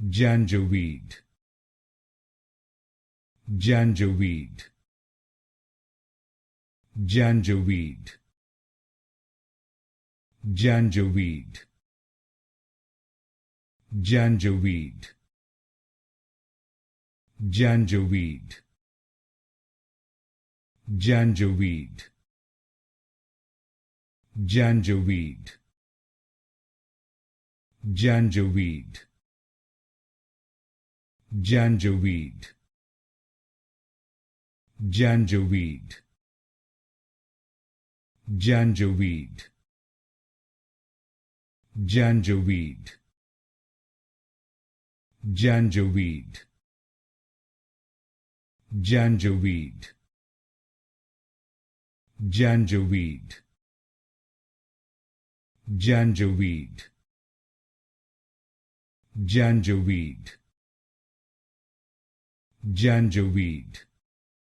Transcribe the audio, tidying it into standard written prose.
Janjaweed, Janjaweed, Janjaweed, Janjaweed, Janjaweed, Janjaweed, Janjaweed, Janjaweed, Janjaweed, Janjaweed, Janjaweed, Janjaweed, Janjaweed, Janjaweed, Janjaweed, Janjaweed, Janjaweed, Janjaweed, Janjaweed,